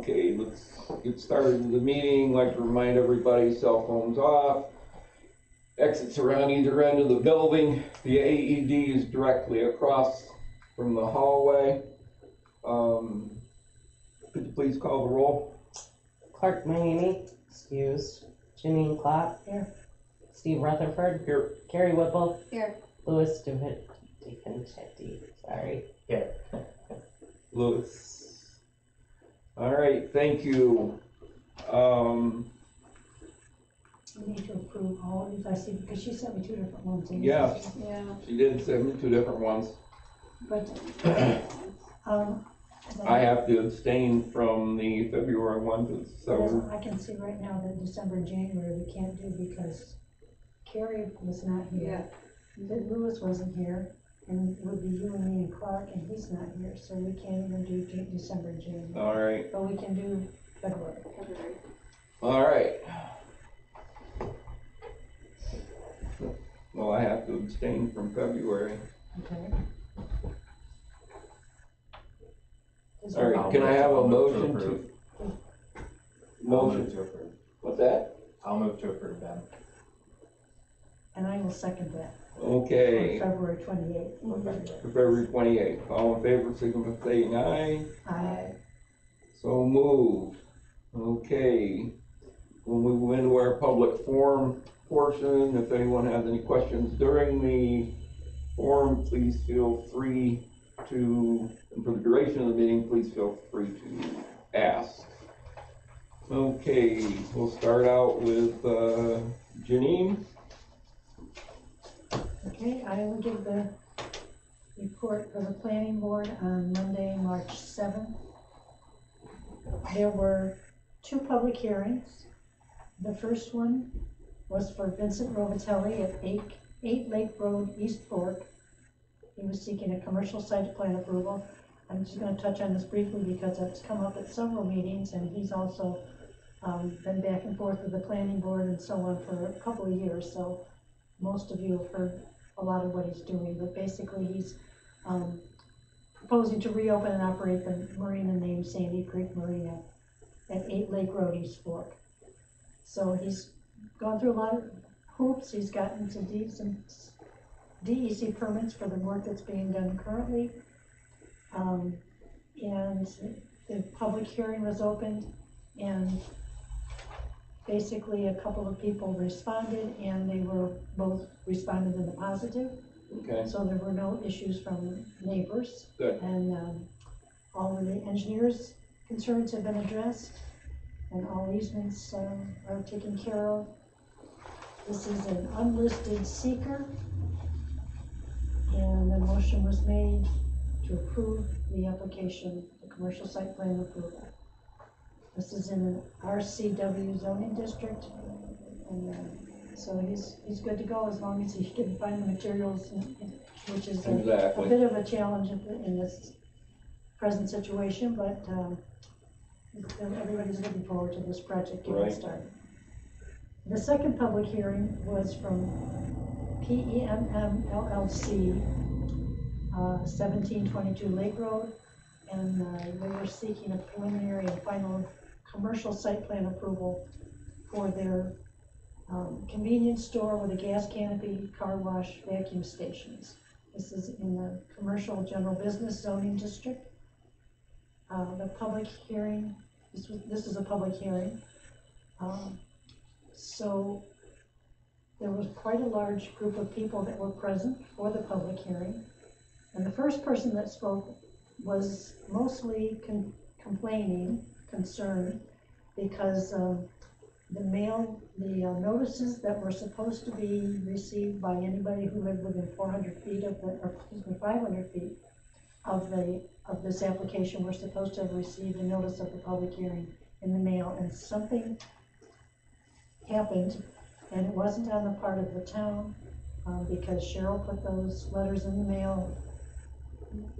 Okay, let's get started with the meeting. I'd like to remind everybody, cell phones off. Exits around either end of the building. The AED is directly across from the hallway. Could you please call the roll? Clark Manini, excused. Janine Klopp. Here. Steve Rutherford. Here. Carrie Whipple. Here. Louis DeVincetti. Sorry. Here. Louis. All right, thank you. We need to approve all of these, I see, because she sent me two different ones. Yeah. Yeah. She did send me two different ones. But, I have to abstain from the February one, so. I can see right now that December and January we can't do because Carrie was not here. That Louis wasn't here, and it would be you and me and Clark, and he's not here, so we can't even do December and January. All right. But we can do February. All right. Well, I have to abstain from February. Okay. All right, can I have a motion to? Motion to approve. What's that? I'll move to approve them. And I will second that. Okay. For February 28th. For February 28th. All in favor, signify by saying aye. Aye. So moved. Okay. We'll move into our public forum portion. If anyone has any questions during the forum, please feel free to, and for the duration of the meeting, please feel free to ask. Okay, we'll start out with Janine. Okay, I will give the report for the planning board on Monday, March 7th. There were two public hearings. The first one was for Vincent Rovatelli at 8 Lake Road, East Fork. He was seeking a commercial site plan approval. I'm just going to touch on this briefly because it's come up at several meetings, and he's also been back and forth with the planning board and so on for a couple of years. So most of you have heard a lot of what he's doing, but basically he's proposing to reopen and operate the marina named Sandy Creek Marina at 8 Lake Road, East Fork. So he's gone through a lot of hoops. He's gotten some DEC permits for the work that's being done currently. And the public hearing was opened, and basically a couple of people responded, and they were both responded in the positive. Okay. So there were no issues from neighbors. Good. And all of the engineers' concerns have been addressed, and all easements are taken care of. This is an unlisted seeker, and the motion was made to approve the application, the commercial site plan approval. This is in an RCW zoning district, and so he's good to go as long as he can find the materials, which is a bit of a challenge in this present situation, but everybody's looking forward to this project getting started. The second public hearing was from PEMM LLC, 1722 Lake Road, and they were seeking a preliminary and final commercial site plan approval for their convenience store with a gas canopy, car wash, vacuum stations. This is in the commercial general business zoning district. The public hearing, this is a public hearing. So there was quite a large group of people that were present for the public hearing. And the first person that spoke was mostly concerned, because the notices that were supposed to be received by anybody who lived within 400 feet of the, or excuse me, 500 feet of this application were supposed to have received a notice of the public hearing in the mail, and something happened, and it wasn't on the part of the town, because Cheryl put those letters in the mail.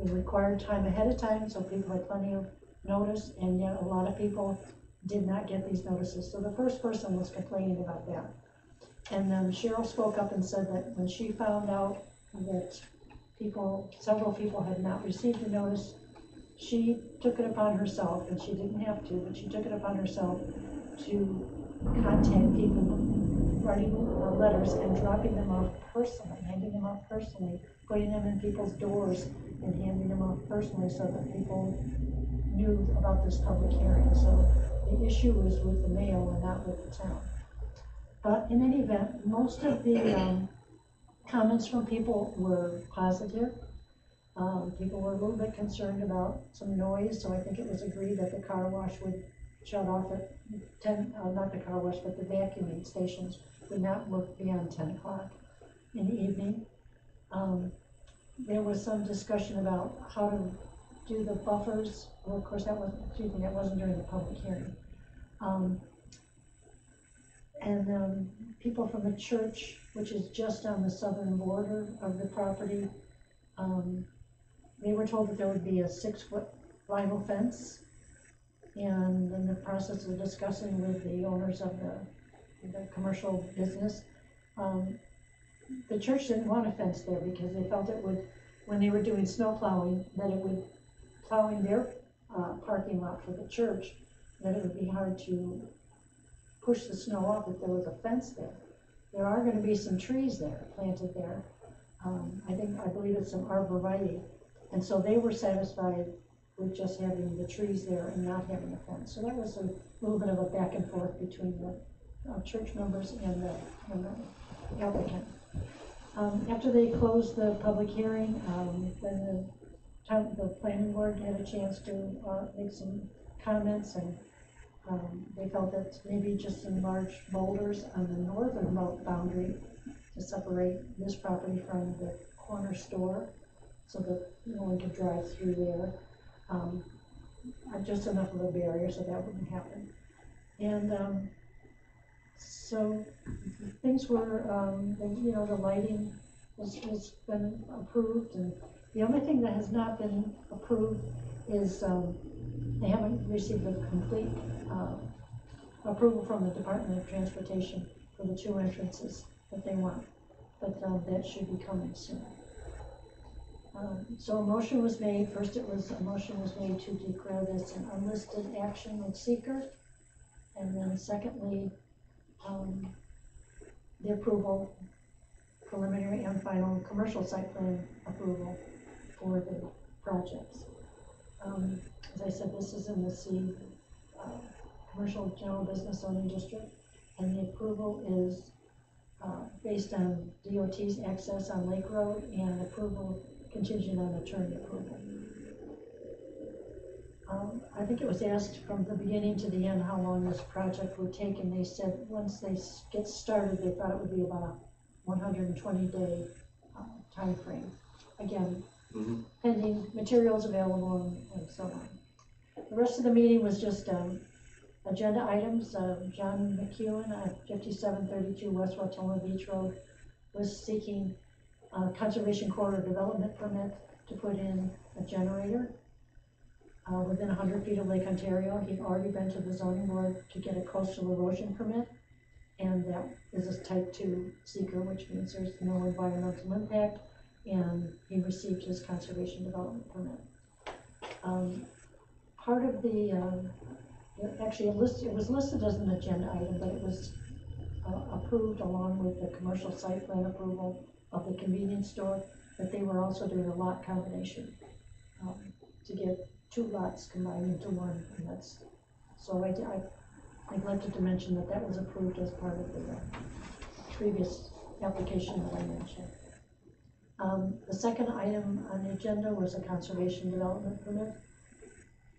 It required time ahead of time, so people had plenty of notice, and yet a lot of people did not get these notices. So the first person was complaining about that. And then Cheryl spoke up and said that when she found out that several people had not received a notice, she took it upon herself, and she didn't have to, but she took it upon herself to contact people, writing letters and dropping them off personally, handing them off personally, putting them in people's doors and handing them off personally so that people knew about this public hearing. So the issue was with the mail and not with the town. But in any event, most of the comments from people were positive. People were a little bit concerned about some noise, so I think it was agreed that the car wash would shut off at 10, not the car wash, but the vacuuming stations would not work beyond 10 o'clock in the evening. There was some discussion about how to do the buffers. Well, of course, that wasn't during the public hearing. People from the church, which is just on the southern border of the property, they were told that there would be a 6-foot vinyl fence. And in the process of discussing with the owners of the commercial business, the church didn't want a fence there because they felt it would, when they were doing snow plowing, that it would, plowing their parking lot for the church, that it would be hard to push the snow off if there was a fence there. There are going to be some trees there, planted there. I believe it's some arborvitae. And so they were satisfied with just having the trees there and not having a fence. So that was a little bit of a back and forth between the church members and the applicant. After they closed the public hearing, then the planning board had a chance to make some comments, and they felt that maybe just some large boulders on the northern boundary to separate this property from the corner store so that no one could drive through there. Just enough of a barrier so that wouldn't happen. And so things were, the lighting has been approved, and the only thing that has not been approved is they haven't received a complete approval from the Department of Transportation for the 2 entrances that they want, but that should be coming soon. So a motion was made. First, a motion was made to declare this an unlisted action with seeker, and then secondly, the approval, preliminary and final commercial site plan approval for the projects. As I said, this is in the C Commercial General Business Zoning District, and the approval is based on DOT's access on Lake Road and approval contingent on attorney approval. I think it was asked from the beginning to the end how long this project would take, and they said once they get started, they thought it would be about a 120-day time frame. Again, pending materials available and so on. The rest of the meeting was just agenda items. John McEwen at 5732 West Watoma Beach Road was seeking Conservation Corridor Development Permit to put in a generator within 100 feet of Lake Ontario. He'd already been to the zoning board to get a coastal erosion permit, and that is a type 2 seeker, which means there's no environmental impact, and he received his conservation development permit. Part of the, actually it was listed as an agenda item, but it was approved along with the commercial site plan approval of the convenience store, that they were also doing a lot combination to get 2 lots combined into one, and that's, so I neglected to mention that was approved as part of the previous application that I mentioned. The second item on the agenda was a conservation development permit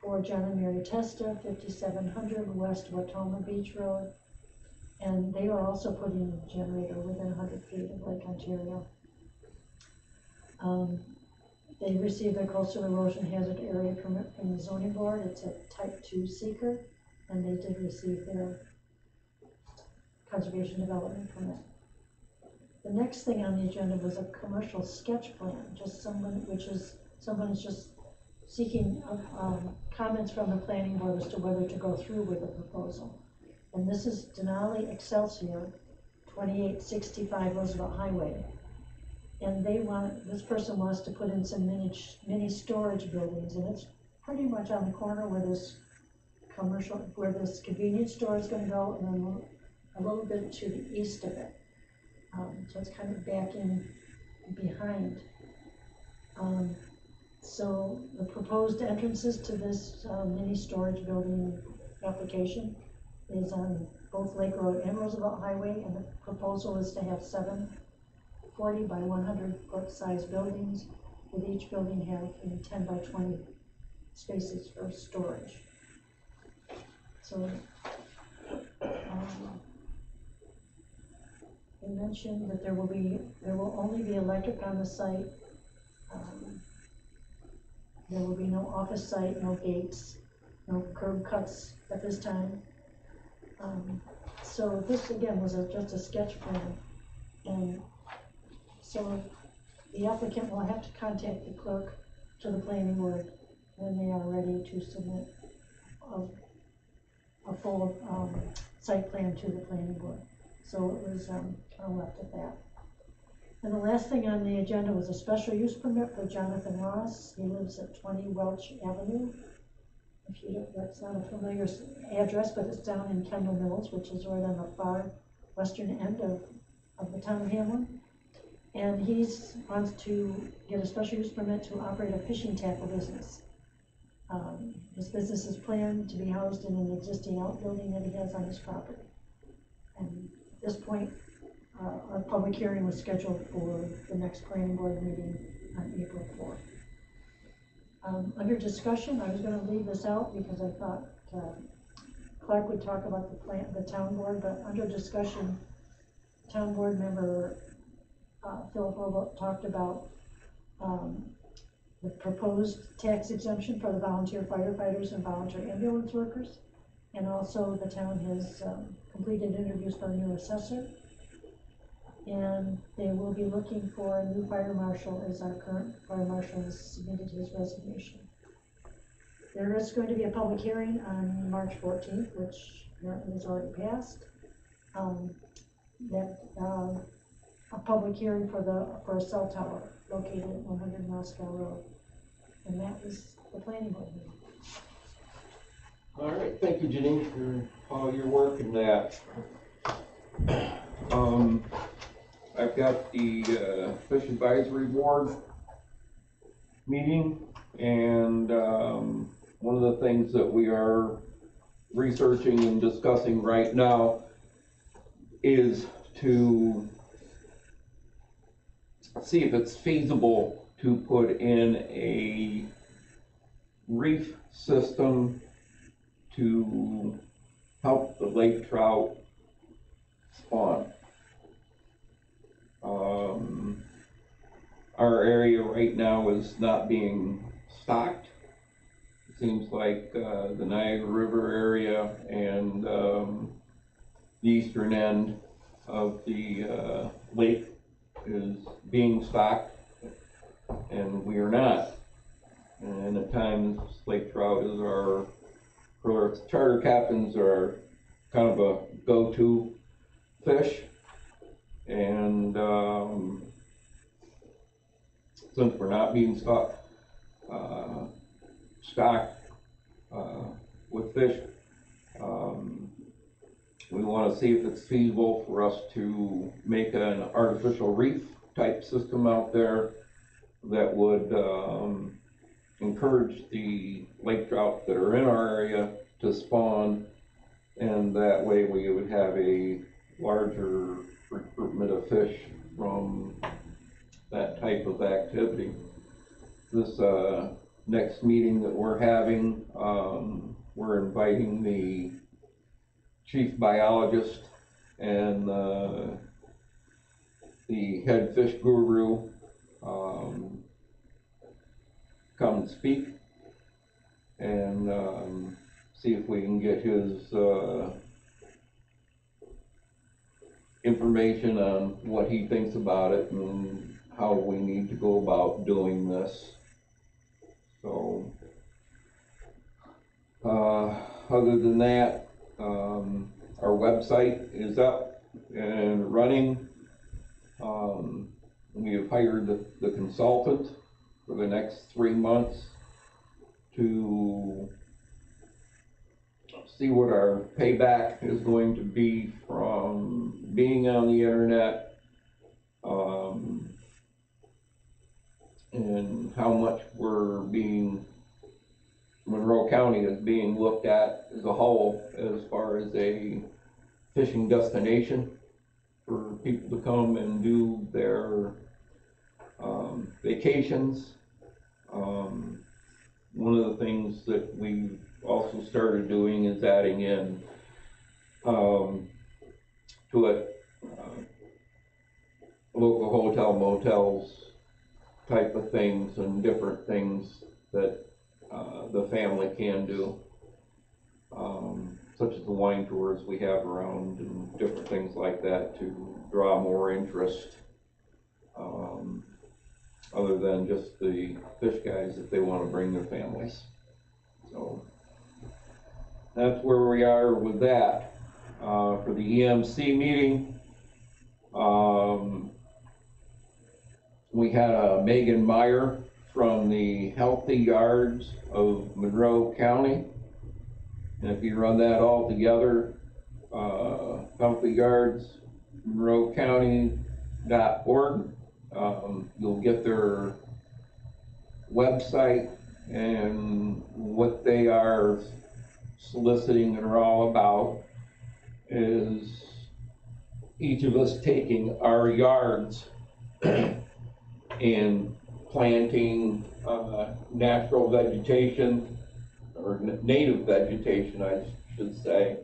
for John and Mary Testa, 5700 West Watoma Beach Road, and they are also putting a generator within 100 feet of Lake Ontario. They received their coastal erosion hazard area permit from the zoning board. It's a type 2 seeker, and they did receive their conservation development permit. The next thing on the agenda was a commercial sketch plan, someone is just seeking comments from the planning board as to whether to go through with the proposal. And this is Denali Excelsior, 2865 Roosevelt Highway. And this person wants to put in some mini storage buildings, and it's pretty much on the corner where this where this convenience store is gonna go, and then a little bit to the east of it. So it's kind of back in behind. So the proposed entrances to this mini storage building application is on both Lake Road and Roosevelt Highway, and the proposal is to have 7 40 by 100 foot size buildings, with each building having 10 by 20 spaces for storage. So they mentioned that there will only be electric on the site. There will be no office site, no gates, no curb cuts at this time. So this again was just a sketch plan, and so the applicant will have to contact the clerk to the planning board when they are ready to submit a full site plan to the planning board. So it was kind of left at that. And the last thing on the agenda was a special use permit for Jonathan Ross. He lives at 20 Welch Avenue. If you don't, that's not a familiar address, but it's down in Kendall Mills, which is right on the far western end of the town of Hamlin. And he wants to get a special use permit to operate a fishing tackle business. His business is planned to be housed in an existing outbuilding that he has on his property. And at this point, a public hearing was scheduled for the next planning board meeting on April 4th. Under discussion, I was going to leave this out because I thought Clark would talk about the town board, but under discussion, town board member Philip Robot talked about the proposed tax exemption for the volunteer firefighters and volunteer ambulance workers, and also the town has completed interviews for a new assessor, and they will be looking for a new fire marshal, as our current fire marshal has submitted his resignation. There is going to be a public hearing on March 14th, which apparently has already passed. A public hearing for a cell tower located at 100 Moscow Road, and that is the planning board meeting. All right, thank you, Janine, for all your work in that. I've got the Fish Advisory Board meeting, and one of the things that we are researching and discussing right now is to see if it's feasible to put in a reef system to help the lake trout spawn. Our area right now is not being stocked. It seems like the Niagara River area and the eastern end of the lake is being stocked, and we are not. And at times, lake trout is for charter captains, are kind of a go-to fish. And since we're not being stocked with fish, we want to see if it's feasible for us to make an artificial reef type system out there that would encourage the lake trout that are in our area to spawn, and that way we would have a larger recruitment of fish from that type of activity. This next meeting that we're having, we're inviting the chief biologist and the head fish guru come and speak, and see if we can get his information on what he thinks about it and how we need to go about doing this. So other than that, our website is up and running. We have hired the consultant for the next 3 months to see what our payback is going to be from being on the internet, and how much Monroe County is being looked at as a whole as far as a fishing destination for people to come and do their vacations. One of the things that we also started doing is adding in to it local hotel motels type of things and different things that the family can do, such as the wine tours we have around and different things like that to draw more interest, other than just the fish guys if they want to bring their families. So that's where we are with that. For the EMC meeting, we had Megan Meyer from the Healthy Yards of Monroe County. And if you run that all together, Healthy Yards, Monroe County.org, you'll get their website and what they are soliciting and are all about is each of us taking our yards and planting natural vegetation, or native vegetation, I should say,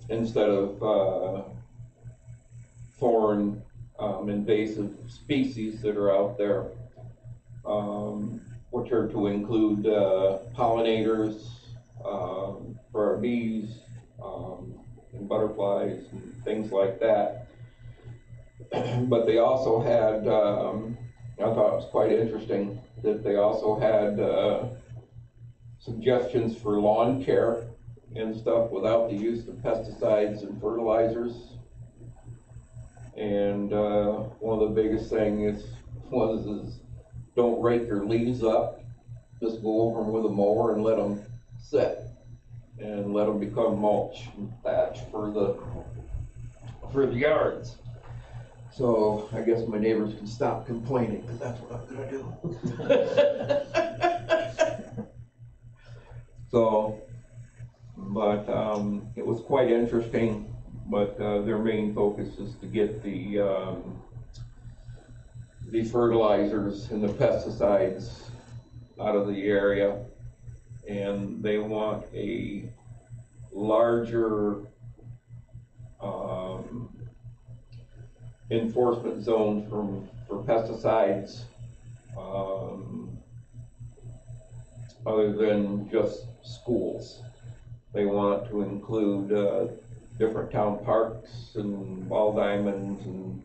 instead of foreign invasive species that are out there, which are to include pollinators for our bees, and butterflies and things like that. But they also had, I thought it was quite interesting that they also had suggestions for lawn care and stuff without the use of pesticides and fertilizers. And one of the biggest things was don't rake your leaves up, just go over them with a mower and let them sit and let them become mulch and thatch for the yards. So I guess my neighbors can stop complaining, because that's what I'm gonna do. So, but it was quite interesting, but their main focus is to get the fertilizers and the pesticides out of the area, and they want a larger enforcement zone for pesticides, other than just schools. They want to include different town parks and ball diamonds and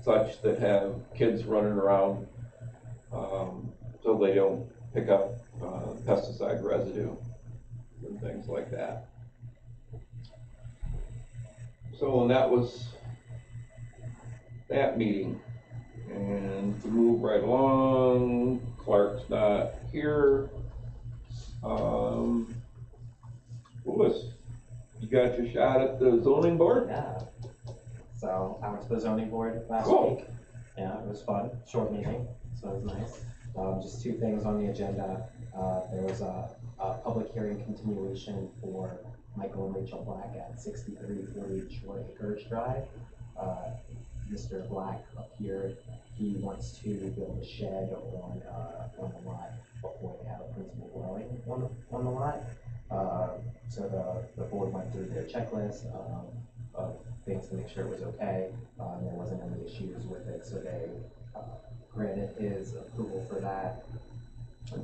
such that have kids running around, so they don't pick up pesticide residue and things like that. So, and that was that meeting. And to move right along, Clark's not here. Louis, you got your shot at the zoning board? Yeah. So I went to the zoning board last Cool. week. Yeah, it was fun. Short meeting, so it was nice. Just two things on the agenda. There was a public hearing continuation for Michael and Rachel Black at 6340 Shore Acres Drive. Mr. Black appeared. He wants to build a shed on the lot before they have a principal dwelling on the lot. So the board went through their checklist of things to make sure it was okay. There wasn't any issues with it, so they granted his approval for that.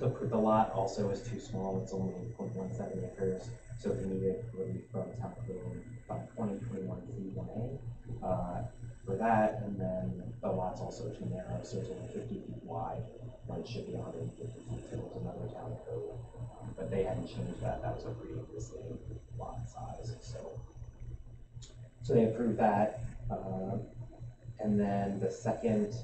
The lot also is too small. It's only 0.17 acres, so he needed relief from town code 2021 C1A for that, and then the lot's also too narrow, so it's only 50 feet wide, when it should be 150 feet, so it's another town code. But they hadn't changed that. That was a pre-existing lot size, so they approved that. And then the second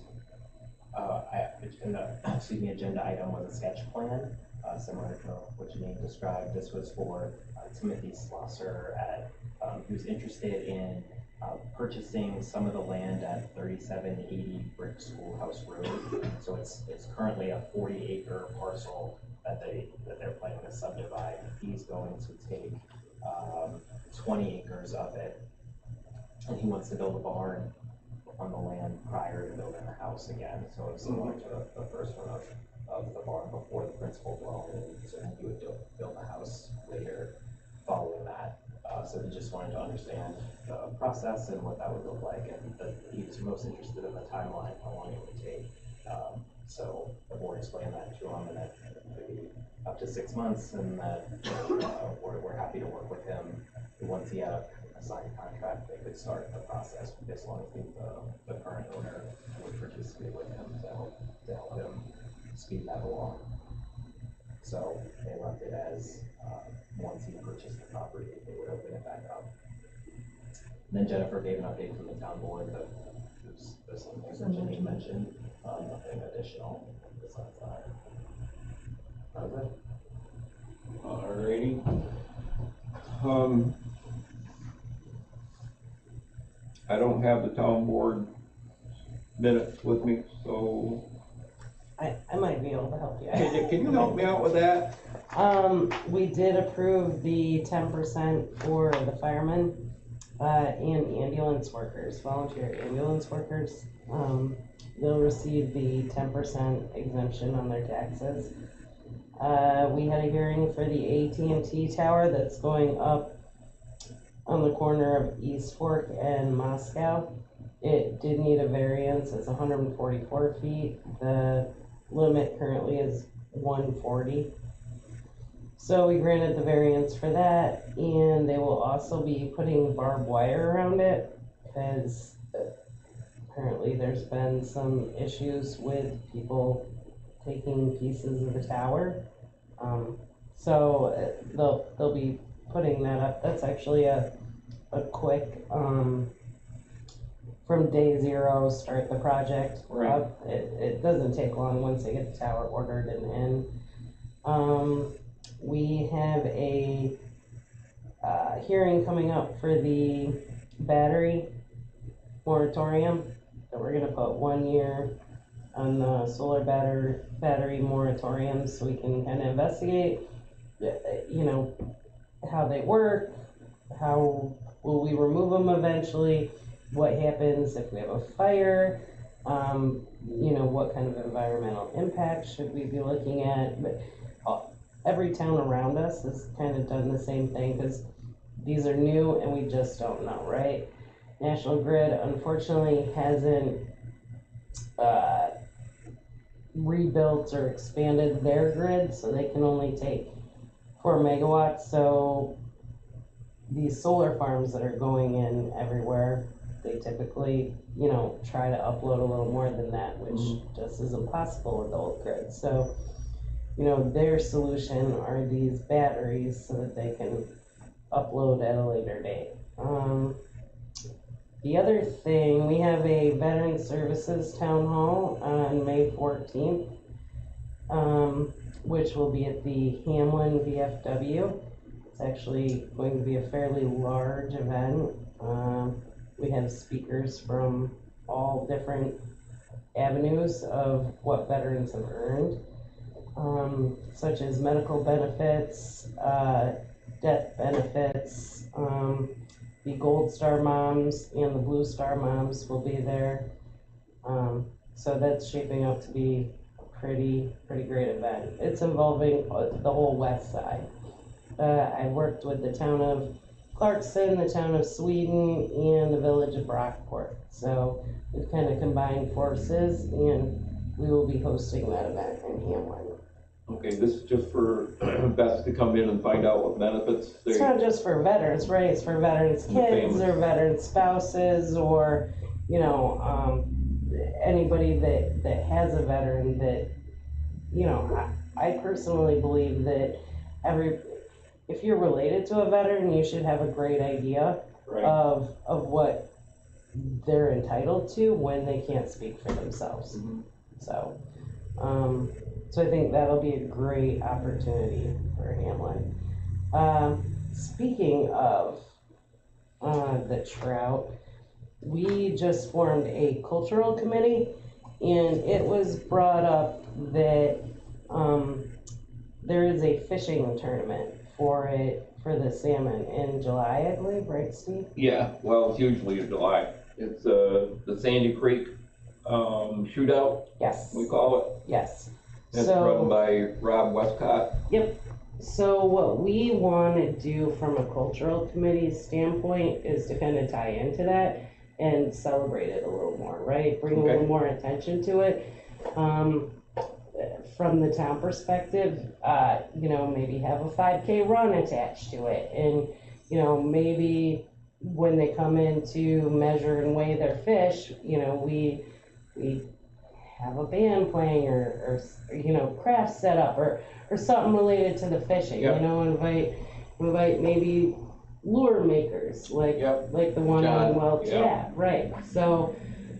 agenda item was a sketch plan, similar to what Janine described. This was for Timothy Slosser who's interested in purchasing some of the land at 3780 Brick Schoolhouse Road. So it's currently a 40-acre parcel that they're planning to subdivide. He's going to take 20 acres of it, and he wants to build a barn on the land prior to building the house again. So it's similar to the first one of the barn before the principal dwelling, so then he would build the house later following that. So he just wanted to understand the process and what that would look like, and he was most interested in the timeline, how long it would take. So the board explained that to him, and that it could be up to 6 months, and that we're happy to work with him. And once he had a signed contract, they could start the process as long as the current owner would participate with him to help him speed that along. So they left it as once he purchased the property, they would open it back up. And then Jennifer gave an update from the town board that was the same things that Janine mentioned, nothing additional besides that. That was it. Alrighty. I don't have the town board minutes with me, so I might be able to help you. can you help me out with that? We did approve the 10% for the firemen, and ambulance workers, volunteer ambulance workers. They'll receive the 10% exemption on their taxes. We had a hearing for the AT&T tower that's going up on the corner of East Fork and Moscow. It did need a variance. It's 144 feet. The limit currently is 140. So we granted the variance for that, and they will also be putting barbed wire around it, because apparently there's been some issues with people taking pieces of the tower. So they'll be putting that up. That's actually a quick, from day zero, start the project Right. up. It doesn't take long once they get the tower ordered and in. We have a hearing coming up for the battery moratorium, that we're gonna put 1 year on the solar battery moratorium, so we can kind of investigate, how they work, how will we remove them eventually, what happens if we have a fire, what kind of environmental impact should we be looking at. But every town around us has kind of done the same thing, because these are new and we just don't know, right? National Grid unfortunately hasn't rebuilt or expanded their grid, so they can only take 4 megawatts. So these solar farms that are going in everywhere, they typically, try to upload a little more than that, which just isn't possible with the old grid. So, their solution are these batteries so that they can upload at a later date. The other thing, we have a Veteran Services Town Hall on May 14th, which will be at the Hamlin VFW. It's actually going to be a fairly large event. We have speakers from all different avenues of what veterans have earned, such as medical benefits, death benefits. The Gold Star Moms and the Blue Star Moms will be there. So that's shaping up to be a pretty great event. It's involving the whole west side. I worked with the town of Clarkson, the town of Sweden, and the village of Brockport. So we've kind of combined forces, and we will be hosting that event in Hamlin. Okay, this is just for Beth to come in and find out what benefits they. It's not just for veterans, right? It's for veterans' kids or veterans' spouses, or, anybody that has a veteran that, I personally believe that if you're related to a veteran, you should have a great idea Right. of what they're entitled to when they can't speak for themselves. Mhm. So, so I think that'll be a great opportunity for Hamlin. Speaking of the trout, we just formed a cultural committee, and it was brought up that there is a fishing tournament for the salmon in July, I believe, right, Steve? Yeah, well, it's usually in July. It's the Sandy Creek shootout, Yes. we call it. Yes. It's So, run by Rob Westcott. yep. So what we want to do from a cultural committee standpoint is to kind of tie into that and celebrate it a little more, right? Bring a little more attention to it. From the town perspective, maybe have a 5K run attached to it. And, maybe when they come in to measure and weigh their fish, we have a band playing or crafts set up or something related to the fishing, invite maybe lure makers like the one on Welch. Yeah, right. So,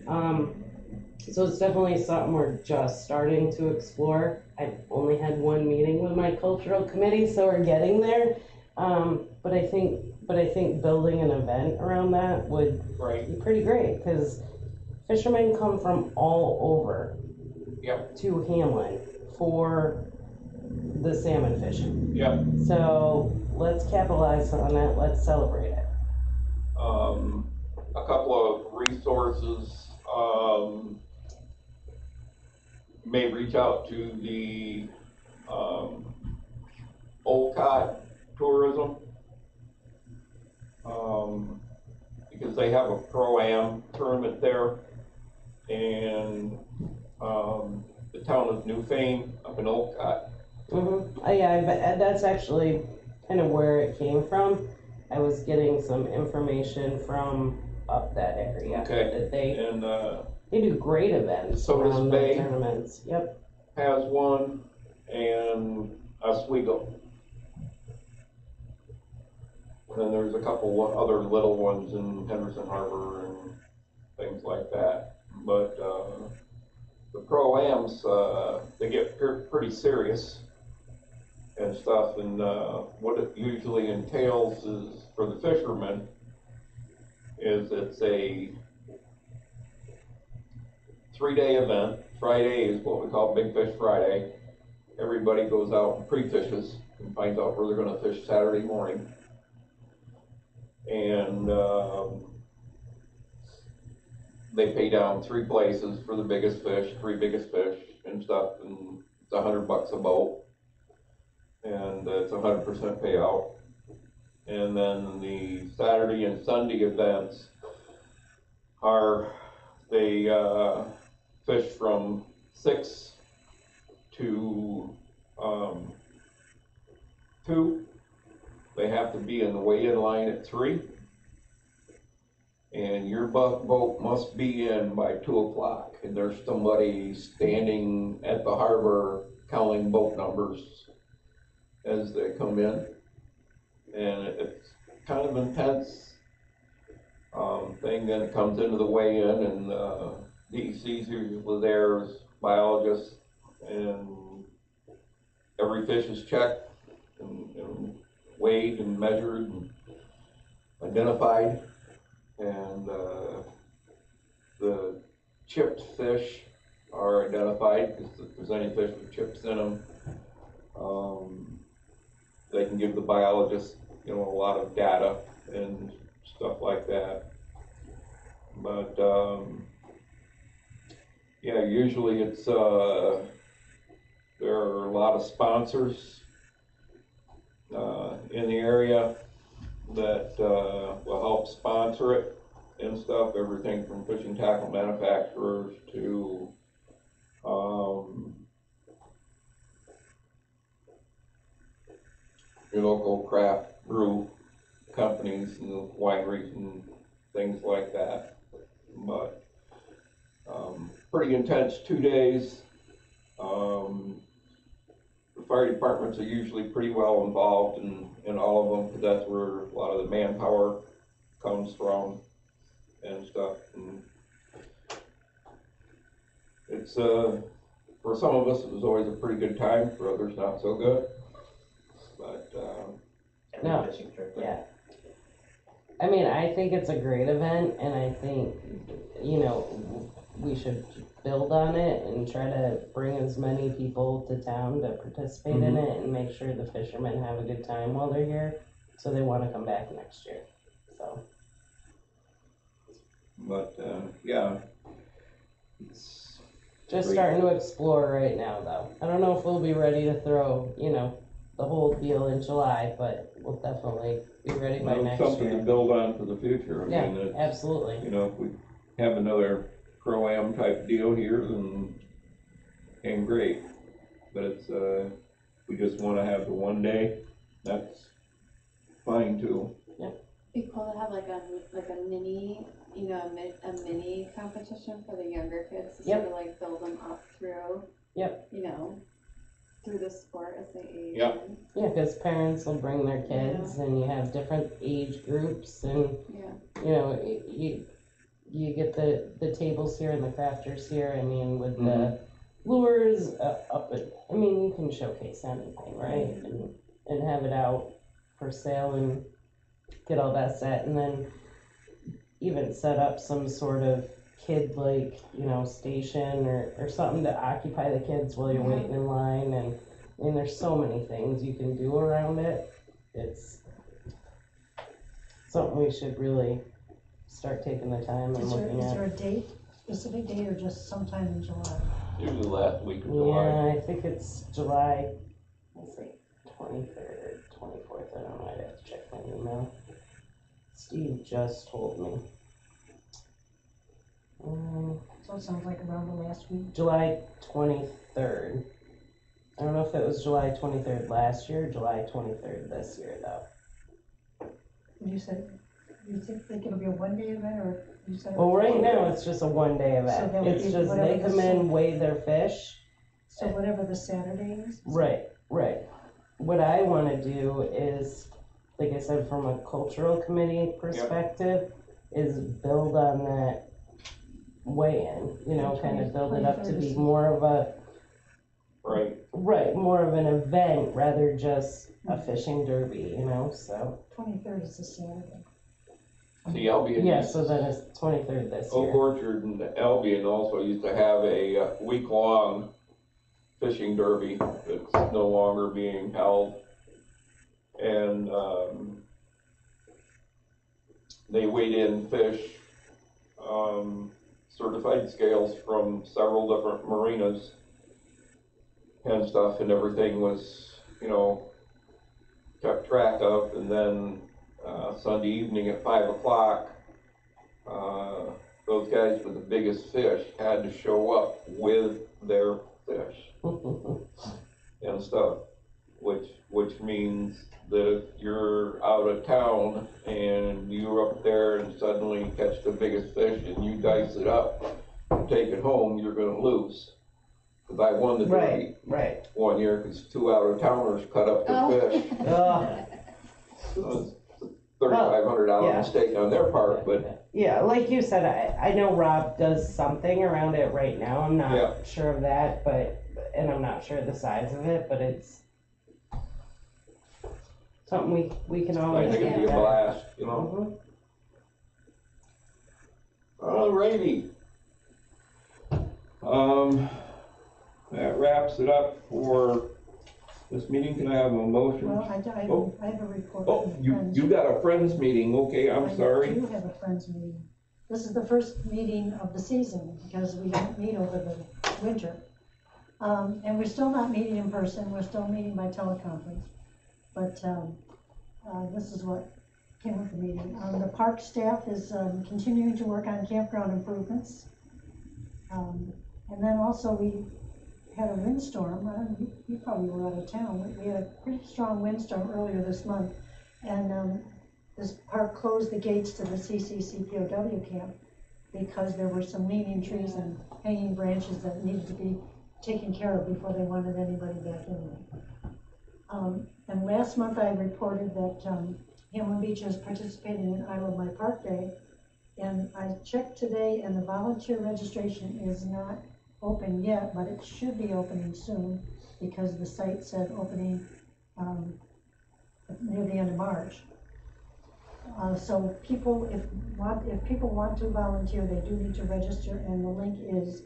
so it's definitely something we're just starting to explore. I've only had one meeting with my cultural committee, so we're getting there. But I think building an event around that would be pretty great, because fishermen come from all over to Hamlin for the salmon fishing. Yep. So let's capitalize on that. Let's celebrate it. A couple of resources. May reach out to the Olcott Tourism, because they have a Pro-Am tournament there, and the town of Newfane up in Olcott. Yeah, that's actually kind of where it came from. I was getting some information from up that area. Okay. That they do great events So around the Bay tournaments. Yep. has one, and Oswego. And there's a couple other little ones in Henderson Harbor and things like that. But the Pro-Ams, they get pretty serious and stuff, and what it usually entails is, for the fishermen, is it's a 3-day event. Friday is what we call Big Fish Friday. Everybody goes out and pre-fishes and finds out where they're going to fish Saturday morning. And they pay down 3 places for the biggest fish, 3 biggest fish and stuff, and it's $100 a boat, and it's 100% payout. And then the Saturday and Sunday events are, they fish from 6 to 2. They have to be in the weigh-in line at 3, and your boat must be in by 2 o'clock, and there's somebody standing at the harbor counting boat numbers as they come in, and it's kind of intense thing. Then it comes into the weigh-in, and DEC's usually there as biologists, and every fish is checked and weighed and measured and identified, and the chipped fish are identified, because if there's any fish with chips in them, they can give the biologist, a lot of data and stuff like that. But yeah, usually it's there are a lot of sponsors in the area that will help sponsor it and stuff. Everything from fishing tackle manufacturers to your local craft brew companies and wineries and things like that. But pretty intense 2 days. The fire departments are usually pretty well involved in all of them, because that's where a lot of the manpower comes from and stuff. And it's, for some of us, it was always a pretty good time, for others, not so good. But, No. Fishing trip. Yeah. I mean, I think it's a great event, and I think, you know, we should build on it and try to bring as many people to town to participate in it and make sure the fishermen have a good time while they're here, so they wanna come back next year, so. but, yeah. It's Just great. starting to explore right now, though. I don't know if we'll be ready to throw, you know, the whole deal in July, but we'll definitely be ready by Well, next something to year. build on for the future. I Yeah, mean, it's, absolutely. you know, if we have another pro-am type deal here, then, and great. But it's, we just wanna have the one day, that's fine too. Be cool to have like a mini, you know, a mini competition for the younger kids to sort of like build them up through. Yep. You know, through the sport as they age. Yeah. Yeah, because parents will bring their kids, and you have different age groups, and Yeah. you know, you get the tables here and the crafters here. I mean, with the lures up, I mean, you can showcase anything, right? And have it out for sale and get all that set, and then even set up some sort of kid, like, you know, station or something to occupy the kids while you're waiting in line. And there's so many things you can do around it. It's something we should really start taking the time and looking Is at. there a date, specific date, or just sometime in July? Usually last week of July. Yeah, I think it's July, let's see, 23rd, 24th, I don't know, I'd have to check my email. Steve just told me. So it sounds like around the last week. July 23rd. I don't know if it was July 23rd last year, or July 23rd this year, though. You said, you think it'll be a one-day event, or you said? Well, right now, it's just a one-day event. So that would It's be just, whatever they the come in, Sun- weigh their fish. So whatever the Saturday is? Right. What I wanna do is, like I said, from a cultural committee perspective, is build on that weigh-in, you know, kind of build it up to be more of a, Right. more of an event rather just a fishing derby, you know, so. 23rd is a Saturday. See, Albion. Yeah, so then it's 23rd this Oak year. Orchard and Albion also used to have a week-long fishing derby that's no longer being held. And, they weighed in fish, certified scales from several different marinas and stuff, and everything was, you know, kept track of. And then, Sunday evening at 5 o'clock, those guys with the biggest fish had to show up with their fish and stuff, which means that if you're out of town and you're up there and suddenly catch the biggest fish and you dice it up and take it home, you're gonna lose. Cause I won the derby Right. one year, cause 2 out-of-towners cut up the fish. It was $3,500 yeah. mistake on their part, but Yeah, like you said, I know Rob does something around it right now. I'm not Yeah. sure of that, and I'm not sure of the size of it, but it's something we can I always think it'd be a do. blast, you know? Alrighty. That wraps it up for this meeting. Can I have a motion? Well, I have a report Oh, from the you Friends. got a friends meeting, okay, I'm I sorry. do have a Friends meeting. This is the first meeting of the season, because we don't meet over the winter. And we're still not meeting in person, we're still meeting by teleconference. But, this is what came with the meeting. The park staff is, continuing to work on campground improvements. And then also we had a windstorm, you probably were out of town, we had a pretty strong windstorm earlier this month. And, this park closed the gates to the CCCPOW camp because there were some leaning trees and hanging branches that needed to be taken care of before they wanted anybody back in there. And last month I reported that, Hamlin Beach is participating in I Love My Park Day. And I checked today and the volunteer registration is not open yet, but it should be opening soon, because the site said opening, near the end of March. So people, if people want to volunteer, they do need to register, and the link is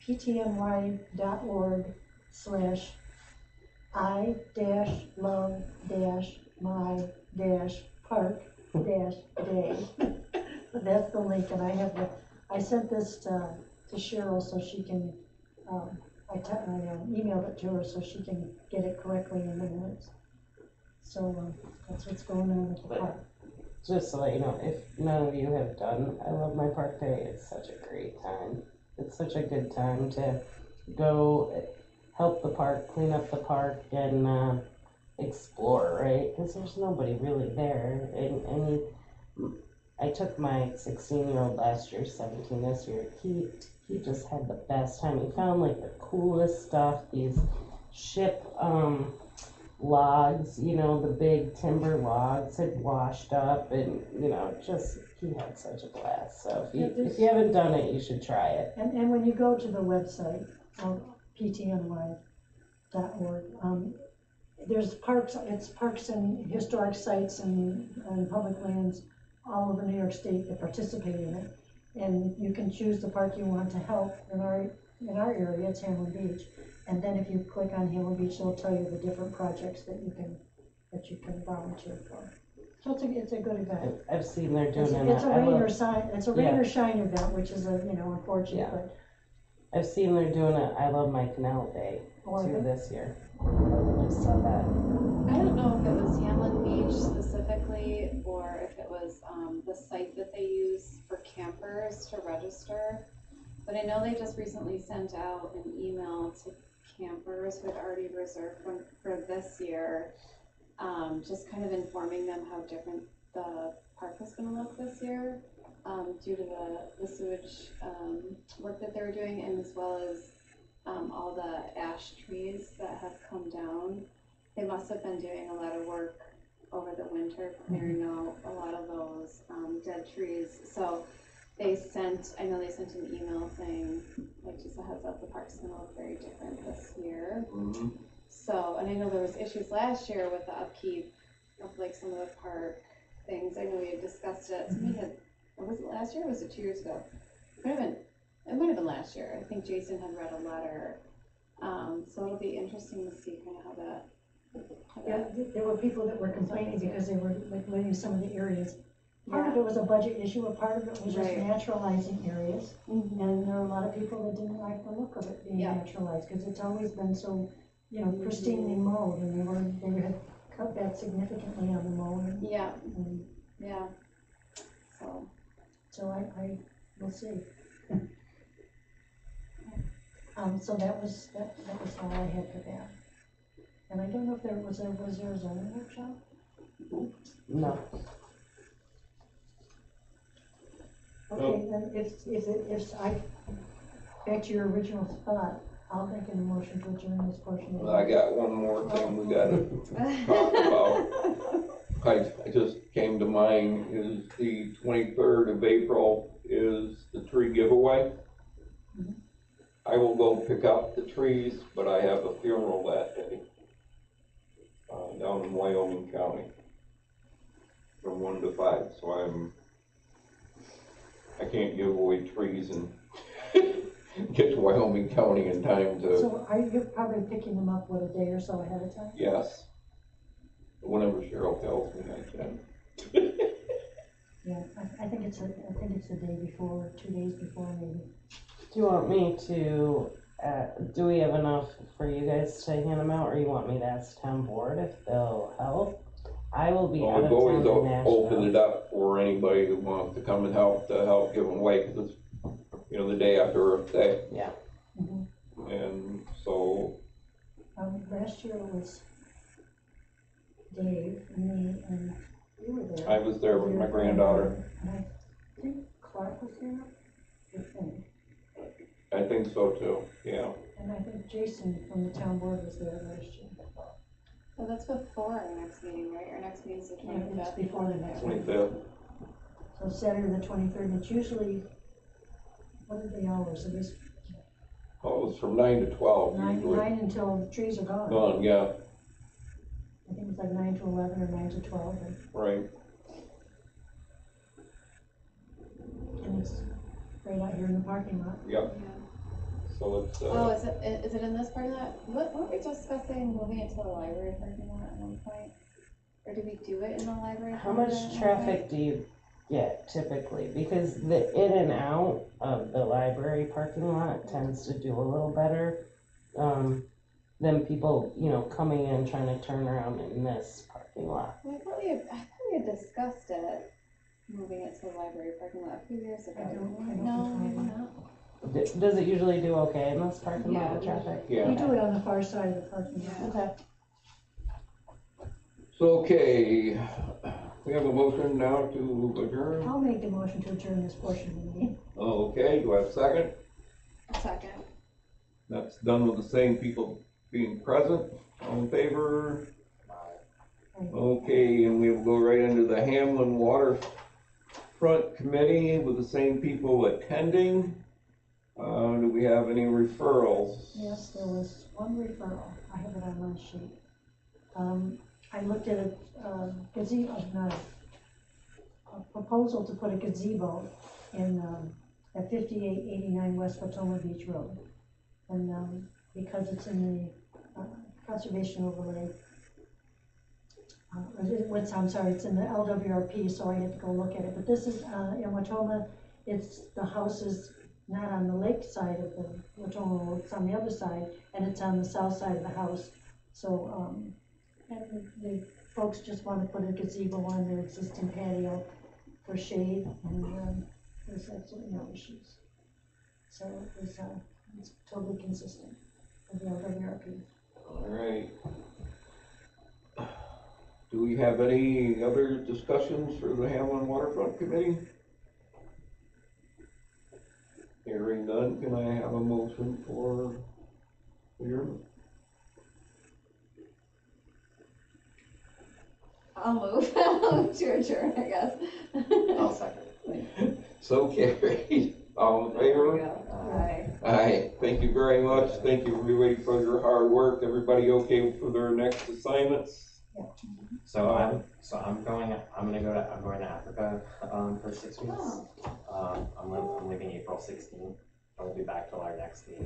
ptny.org/I-love-my-park-day. That's the link, and I sent this to Cheryl so she can, I emailed it to her so she can get it correctly in the minutes. So, that's what's going on at the park. Just to let you know, if none of you have done I Love My Park Day, it's such a great time. It's such a good time to go help the park, clean up the park, and explore, right? Because there's nobody really there. And I took my 16-year-old last year, 17 this year. He just had the best time. He found like the coolest stuff. These ship logs, you know, the big timber logs had washed up, and you know, just he had such a blast. So if you haven't done it, you should try it. And when you go to the website of ptny.org, there's parks, it's parks and historic sites and public lands all over New York State that participate in it. And you can choose the park you want to help. In our area, it's Hamlin Beach. And then if you click on Hamlin Beach, it'll tell you the different projects that you can volunteer for. So it's a good event. I've seen they're doing It's a rain or shine event, which is unfortunate, Yeah. but. I've seen they're doing a I Love My Canal Day too this year. Just saw that. I don't know if it was Hamlin Beach specifically, or if it was, the site that they use for campers to register. But I know they just recently sent out an email to campers who had already reserved for this year, just kind of informing them how different the park was gonna look this year, due to the sewage, work that they were doing, and as well as, all the ash trees that have come down. They must have been doing a lot of work over the winter, clearing out a lot of those, dead trees. So I know they sent an email saying, like, just a heads up, the park's gonna look very different this year. Mm-hmm. So, and I know there was issues last year with the upkeep of like some of the park things. I know we had discussed it. Or was it last year or was it 2 years ago? It might have been last year. I think Jason had read a letter. So it'll be interesting to see kind of how that. Yeah, there were people that were complaining because they were like leaving some of the areas. Part of it was a budget issue, a part of it was just naturalizing areas. Mm-hmm. And there were a lot of people that didn't like the look of it being naturalized, because it's always been so, pristinely mowed, and they had cut back significantly on the mowing. Yeah. And Yeah. so I will see. So that was all I had for that. And I don't know if was there a zoning workshop? No. Okay, then if back to your original thought, I'll make a motion to adjourn this portion of the. I got one more thing we gotta talk about. I just came to mind is the 23rd of April is the tree giveaway. Mhm. I will go pick up the trees, but I have a funeral that day down in Wyoming County from 1 to 5. So I can't give away trees and get to Wyoming County in time to. So you're probably picking them up, a day or so ahead of time? Yes. Whenever Cheryl tells me I can. Yeah, I think it's the day before, 2 days before maybe. Do you want me to, do we have enough for you guys to hand them out, or you want me to ask town board if they'll help? I will be out of We've always town in Nashville. opened it up for anybody who wants to come and help give them away, because it's, the day after Earth Day. Yeah. Mhm. And so. Last year it was Dave, me, and you were there. I was there with my granddaughter. And I think Clark was there, I think so too, yeah. And I think Jason from the town board was there last year. So that's before our next meeting, right? Our next meeting is the 25th. Yeah, it's before the next one. 25th. So Saturday the 23rd, and it's usually, what are the hours? It is Oh, it's from 9 to 12 Nine usually. until the trees are gone. Gone, yeah, I think it's like 9 to 11 or 9 to 12, right. and it's right out here in the parking lot. Yep, Yeah. so it's, Oh, is it in this parking lot? Weren't we discussing moving it to the library parking lot at one point? Or did we do it in the library? How parking lot much at one traffic do you get typically? Because the in and out of the library parking lot tends to do a little better, than people, coming in trying to turn around in this parking lot. point? Well, I thought we had discussed it, moving it to the library parking lot a few years ago. I don't No, recall. maybe not. Does it usually do okay in this parking lot with Yeah. traffic? yeah. We do it on the far side of the parking lot. Yeah. Okay. So, okay, we have a motion now to adjourn. I'll make the motion to adjourn this portion of the meeting. Okay, do I have a second? A second. That's done with the same people being present. All in favor? Okay, and we will go right into the Hamlin Waterfront Committee with the same people attending. Do we have any referrals? Yes, there was one referral, I have it on my sheet. I looked at a gazebo, not a proposal to put a gazebo in, at 5889 West Watoma Beach Road. And, because it's in the, conservation overlay, I'm sorry, it's in the LWRP, so I had to go look at it, but this is, in Watoma, the house is not on the lake side of the Watoma Road, it's on the other side, and it's on the south side of the house. So, and the folks just wanna put a gazebo on their existing patio for shade, and, there's absolutely no issues. So it's totally consistent with the LWRP. All right. Do we have any other discussions for the Hamlin Waterfront Committee? Hearing none, can I have a motion for adjournment? I'll move to adjourn, I guess. I'll second. So carried. All in There we favor? go. Aye. Aye. Thank you very much. Thank you everybody for your hard work. Everybody okay for their next assignments? So I'm going to Africa, for 6 weeks. Oh. I'm leaving April 16th. I won't be back till our next meeting.